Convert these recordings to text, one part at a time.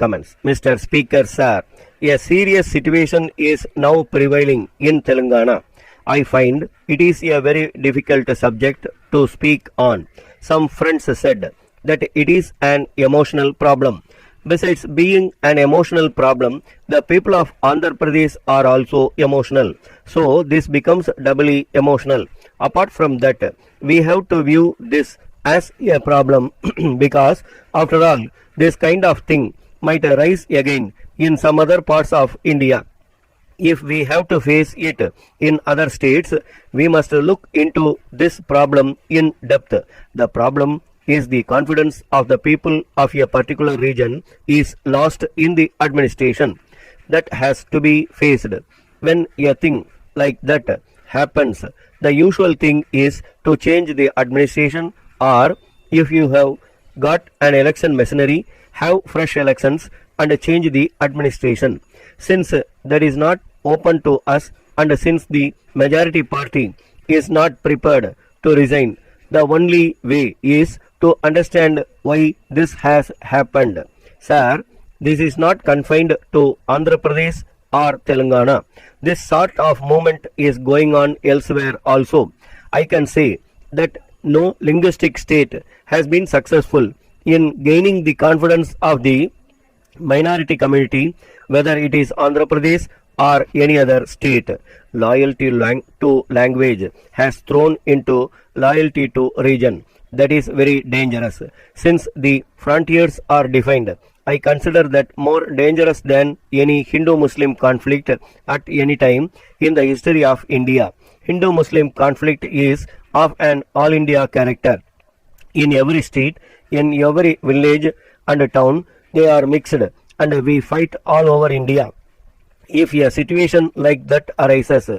comments. Mr. Speaker, sir, a serious situation is now prevailing in Telangana. I find it is a very difficult subject to speak on. Some friends said that it is an emotional problem. Besides being an emotional problem, the people of Andhra Pradesh are also emotional. So this becomes doubly emotional. Apart from that, we have to view this as a problem because after all, this kind of thing might arise again in some other parts of India. If we have to face it in other states, we must look into this problem in depth. The problem is the confidence of the people of a particular region is lost in the administration. That has to be faced. When a thing like that happens, the usual thing is to change the administration, or if you have got an election machinery, have fresh elections and change the administration. Since that is not open to us, and since the majority party is not prepared to resign, the only way is to understand why this has happened. Sir, this is not confined to Andhra Pradesh or Telangana. This sort of movement is going on elsewhere also. I can say that no linguistic state has been successful in gaining the confidence of the minority community, whether it is Andhra Pradesh or any other state. Loyalty to language has thrown into loyalty to region. That is very dangerous. Since the frontiers are defined, I consider that more dangerous than any Hindu-Muslim conflict at any time in the history of India. Hindu-Muslim conflict is of an all-India character. In every state, in every village and town, they are mixed, and we fight all over India. If a situation like that arises,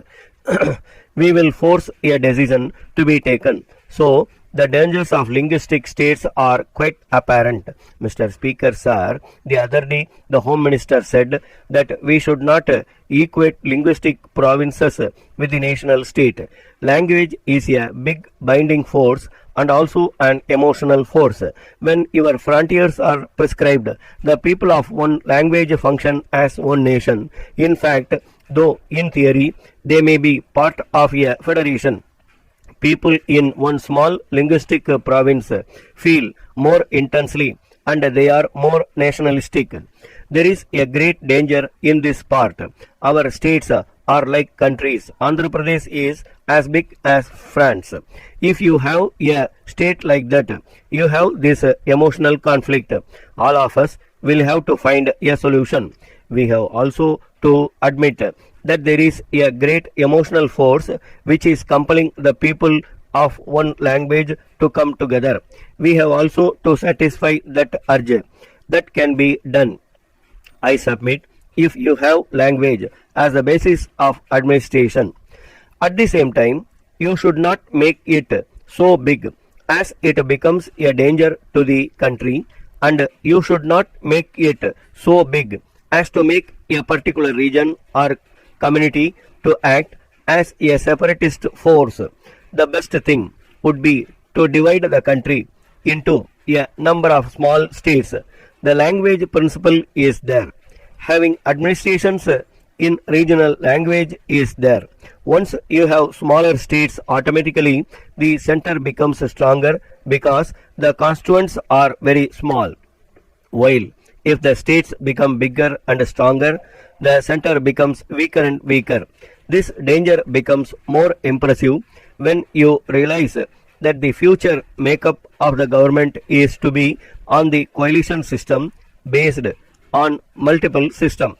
we will force a decision to be taken. So, the dangers of linguistic states are quite apparent. Mr. Speaker, sir, the other day the Home Minister said that we should not equate linguistic provinces with the national state. Language is a big binding force and also an emotional force. When your frontiers are prescribed, the people of one language function as one nation. In fact, though in theory they may be part of a federation, people in one small linguistic province feel more intensely and they are more nationalistic. There is a great danger in this part. Our states are like countries. Andhra Pradesh is as big as France. If you have a state like that, you have this emotional conflict. All of us will have to find a solution. We have also to admit that there is a great emotional force which is compelling the people of one language to come together. We have also to satisfy that urge. That can be done, I submit, if you have language as the basis of administration. At the same time, you should not make it so big as it becomes a danger to the country, and you should not make it so big as to make a particular region or community to act as a separatist force. The best thing would be to divide the country into a number of small states. The language principle is there. Having administrations in regional language is there. Once you have smaller states, automatically the center becomes stronger because the constituents are very small. While if the states become bigger and stronger, the center becomes weaker and weaker. This danger becomes more impressive when you realize that the future makeup of the government is to be on the coalition system based on multiple systems.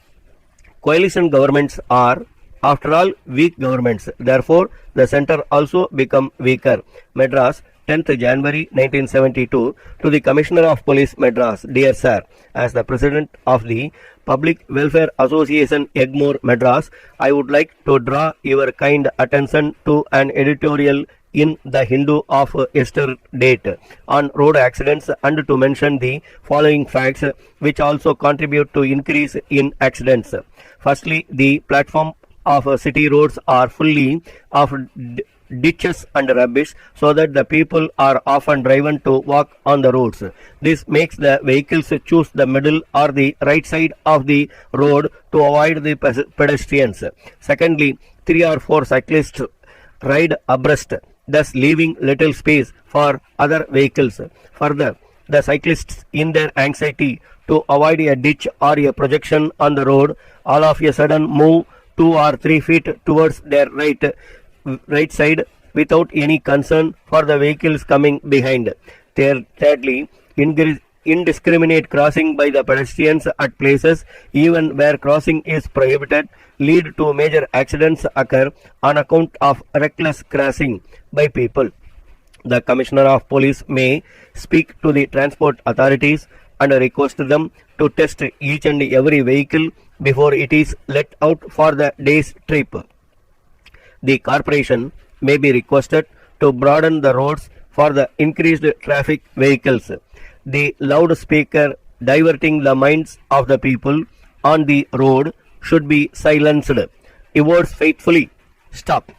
Coalition governments are, after all, weak governments. Therefore, the center also become weaker. Madras, 10th January 1972, to the Commissioner of Police, Madras. Dear Sir, as the President of the Public Welfare Association, Egmore, Madras, I would like to draw your kind attention to an editorial in the Hindu of yesterday on road accidents, and to mention the following facts which also contribute to increase in accidents. Firstly, the platform of city roads are fully of ditches and rubbish so that the people are often driven to walk on the roads. This makes the vehicles choose the middle or the right side of the road to avoid the pedestrians. Secondly, 3 or 4 cyclists ride abreast, thus leaving little space for other vehicles. Further, the cyclists, in their anxiety to avoid a ditch or a projection on the road, all of a sudden move 2 or 3 feet towards their right side without any concern for the vehicles coming behind. Thirdly, indiscriminate crossing by the pedestrians at places even where crossing is prohibited lead to major accidents occur on account of reckless crossing by people. The Commissioner of Police may speak to the transport authorities and request them to test each and every vehicle before it is let out for the day's trip. The corporation may be requested to broaden the roads for the increased traffic vehicles. The loudspeaker diverting the minds of the people on the road should be silenced. Yours faithfully, stop.